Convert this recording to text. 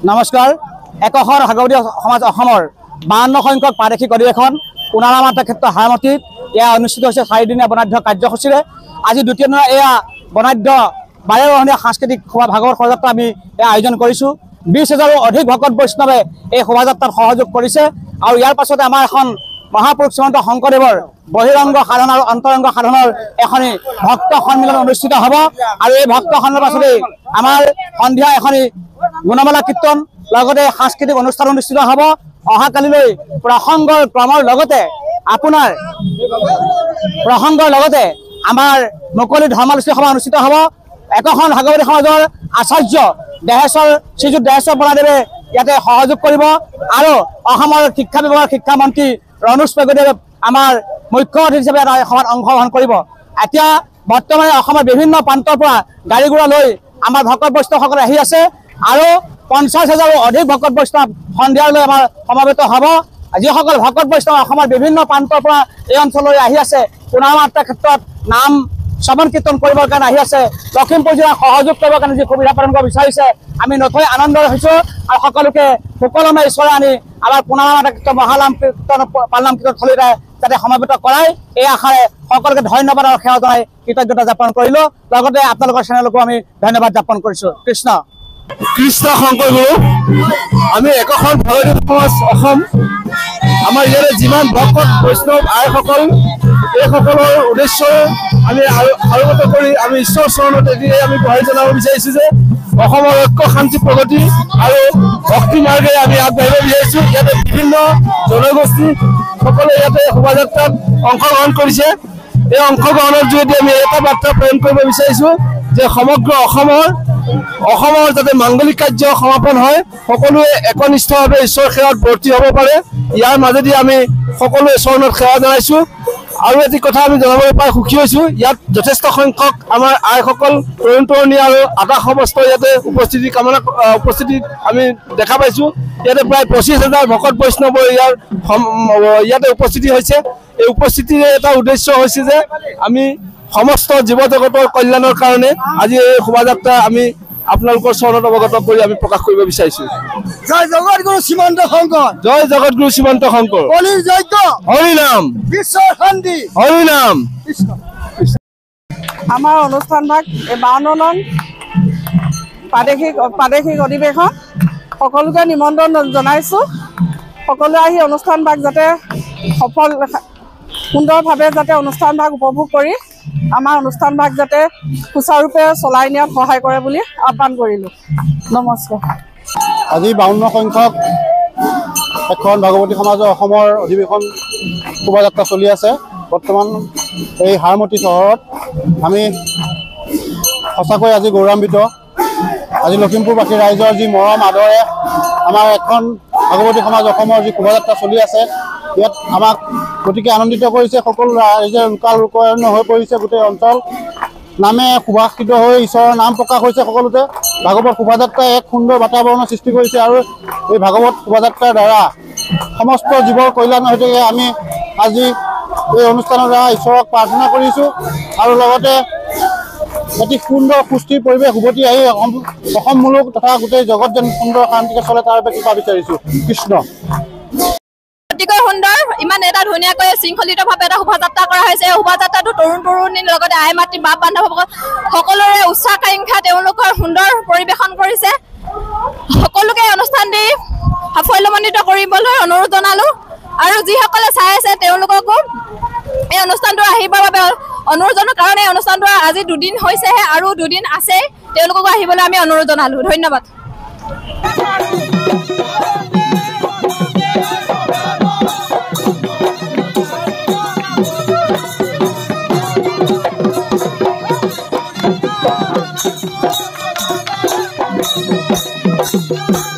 নমস্কাৰ। একশৰ ভাগৱতী সমাজ অসমৰ 52 সংখ্যক প্ৰাদেশিক অধিৱেশন পুনৰামাত্ৰা ক্ষেত্ৰ হাৰমতিত এয়া অনুষ্ঠিত হৈছে 4 দিনীয়া বৰ্ণাঢ্য কাৰ্যসূচীৰে। আজি দ্বিতীয় দিনৰ এয়া বৰ্ণাঢ্য 12ৰহণীয়া সাংস্কৃতিক ভাগৱত শোভাযাত্ৰা আমি আয়োজন কৰিছোঁ। 20,000ৰো অধিক ভকত বৈষ্ণৱে এই শোভাযাত্ৰাত সহযোগ কৰিছে আৰু ইয়াৰ পাছতে আমাৰ এখন মহাপুৰুষ শ্ৰীমন্ত শংকৰদেৱৰ বহিৰংগ সাধন আৰু অন্তৰংগ সাধনৰ এখনি ভক্ত সন্মিলন অনুষ্ঠিত হ'ব আৰু এই ভক্ত সন্মিলনৰ পাছতে আমাৰ সন্ধিয়া এখনি গুণমালা কীৰ্তন লগতে সাংস্কৃতিক অনুষ্ঠান অনুষ্ঠিত হ'ব। অহাকালিলৈ প্ৰসংগৰ ক্ৰমৰ লগতে আমাৰ মুকলি ধৰ্মালোচনী সভা অনুষ্ঠিত হ'ব। একোখন ভাগৱতী সমাজৰ আচাৰ্য শ্ৰীযুত দেহেশ্বৰ বৰাদেৱে ইয়াতে সহযোগ কৰিব আৰু অসমৰ শিক্ষা বিভাগৰ শিক্ষামন্ত্ৰী ৰণোজ পেগুদেৱে আমাৰ মুখ্য অতিথি হিচাপে এটা সভাত অংশগ্ৰহণ কৰিব। এতিয়া বৰ্তমানে অসমৰ বিভিন্ন প্ৰান্তৰ পৰা গাড়ী ঘোঁৰা লৈ আমাৰ ভকত বৈষ্ণৱসকলে আহি আছে আৰু 50,000ৰো অধিক ভকত বৈষ্ণৱ সন্ধিয়ালৈ আমাৰ সমবেত হ'ব। যিসকল ভকত বৈষ্ণৱ অসমৰ বিভিন্ন প্ৰান্তৰ পৰা এই অঞ্চললৈ আহি আছে, পুনৰামাত্ৰা ক্ষেত্ৰত নাম শ্ৰৱণ কীৰ্তন কৰিবৰ কাৰণে আহি আছে, লখিমপুৰ জিলাক সহযোগ কৰিবৰ কাৰণে যি সুবিধা প্ৰদান কৰিব বিচাৰিছে, আমি নথৈ আনন্দ হৈছোঁ আৰু সকলোকে সুকলমে ঈশ্বৰে আনি আমাৰ পুনৰামাত্ৰা ক্ষেত্ৰ মহানাম কীৰ্তন পালনাম কীৰ্তন থলীৰে যাতে সমবেত কৰায় এই আশাৰে সকলোকে ধন্যবাদ আৰু সেৱা জনাই কৃতজ্ঞতা জ্ঞাপন কৰিলোঁ। লগতে আপোনালোকৰ চেনেলকো আমি ধন্যবাদ জ্ঞাপন কৰিছোঁ। কৃষ্ণ শংকৰ গুৰু। আমি একোখন ভাগৱতী সমাজ অসম আমাৰ ইয়াৰে যিমান ভকত বৈষ্ণৱ আইসকল এই সকলৰ উদ্দেশ্য আমি অৱগত কৰি আমি ঈশ্বৰৰ চৰণত আমি গুহাৰি জনাব বিচাৰিছোঁ যে অসমৰ ঐক্য শান্তি প্ৰগতি আৰু ভক্তি মাৰ্গেৰে আমি আগবাঢ়িব বিচাৰিছোঁ। ইয়াতে বিভিন্ন জনগোষ্ঠী সকলে ইয়াতে শোভাযাত্ৰাত অংশগ্ৰহণ কৰিছে। এই অংশগ্ৰহণৰ যোগেদি আমি এটা বাৰ্তা প্ৰেৰণ কৰিব বিচাৰিছোঁ যে সমগ্ৰ অসমৰ যাতে মাংগলিক কাৰ্য সমাপন হয়, সকলোৱে একনিষ্ঠভাৱে ঈশ্বৰ সেৱাত ব্ৰতী হ'ব পাৰে। ইয়াৰ মাজেদি আমি সকলোৱে চৰণত সেৱা জনাইছোঁ আৰু এটি কথা আমি জনাবলৈ পাই সুখী হৈছোঁ। ইয়াত যথেষ্ট সংখ্যক আমাৰ আইসকল তৰুণ তৰুণী আৰু আধা সমস্ত ইয়াতে উপস্থিতি আমি দেখা পাইছোঁ। ইয়াতে প্ৰায় 25,000 ভকত বৈষ্ণৱ ইয়াতে উপস্থিতি হৈছে। এই উপস্থিতিৰে এটা উদ্দেশ্য হৈছে যে আমি সমস্ত জীৱ জগতৰ কল্যাণৰ কাৰণে আজি এই শোভাযাত্ৰা আমি আপোনালোকৰ চৰণত অৱগত কৰি আমি প্ৰকাশ কৰিব বিচাৰিছোঁ। জয় জগতগুৰু শ্ৰীমন্ত শংকৰ, জয় জগতগুৰু শ্ৰীমন্ত শংকৰ, হৰি নাম, বিশ্বৰ শান্তি, হৰি নাম। আমাৰ অনুষ্ঠান ভাগ এই 52 নং প্ৰাদেশিক অধিৱেশন সকলোকে নিমন্ত্ৰণ জনাইছোঁ। সকলোৱে আহি অনুষ্ঠান ভাগ যাতে সুন্দৰভাৱে যাতে অনুষ্ঠান ভাগ উপভোগ কৰি আমাৰ অনুষ্ঠান ভাগ যাতে সুচাৰুৰূপে চলাই নিয়াত সহায় কৰে বুলি আহ্বান কৰিলোঁ। নমস্কাৰ। আজি 52 সংখ্যক এখন ভাগৱতী সমাজৰ অসমৰ অধিৱেশন শোভাযাত্ৰা চলি আছে। বৰ্তমান এই হাৰমতি চহৰত আমি সঁচাকৈ আজি গৌৰৱান্বিত। আজি লখিমপুৰবাসী ৰাইজৰ যি মৰম আদৰে আমাৰ এখন ভাগৱতী সমাজ অসমৰ যি শোভাযাত্ৰা চলি আছে, ইয়াত আমাক গতিকে আনন্দিত কৰিছে। সকলো ৰাইজে লোকাৰণ্য হৈ পৰিছে। গোটেই অঞ্চল নামে সুভাষিত হৈ ঈশ্বৰৰ নাম প্ৰকাশ হৈছে। সকলোতে ভাগৱত শোভাযাত্ৰাই এক সুন্দৰ বাতাবৰণৰ সৃষ্টি কৰিছে আৰু এই ভাগৱত শোভাযাত্ৰাৰ দ্বাৰা সমস্ত জীৱৰ কল্যাণ হৈ থাকে আমি আজি এই অনুষ্ঠানৰ দ্বাৰা ঈশ্বৰক প্ৰাৰ্থনা কৰিছোঁ আৰু লগতে অতি সুন্দৰ সুস্থিৰ পৰিৱেশ উভতি আহি অসমমূলক তথা গোটেই জগত যেন সুন্দৰ শান্তিকে চলে তাৰ বাবে কৃপা বিচাৰিছোঁ। কৃষ্ণ। অতিকৈ সুন্দৰ, ইমান এটা ধুনীয়াকৈ শৃংখলিতভাৱে এটা শোভাযাত্ৰা কৰা হৈছে। এই শোভাযাত্ৰাটো তৰুণ তৰুণীৰ লগতে আই মাতৃ বাপ বান্ধৱসকল সকলোৰে উচ্চাকাংক্ষা তেওঁলোকৰ সুন্দৰ পৰিৱেশন কৰিছে। সকলোকে অনুষ্ঠানটি সাফল্যমণ্ডিত কৰিবলৈ অনুৰোধ জনালোঁ আৰু যিসকলে চাই আছে তেওঁলোককো এই অনুষ্ঠানটো আহিবৰ বাবে অনুৰোধ জনাওঁ, কাৰণ এই অনুষ্ঠানটো আজি 2 দিন হৈছেহে আৰু 2 দিন আছে, তেওঁলোককো আহিবলৈ আমি অনুৰোধ জনালোঁ। ধন্যবাদ। Thank you.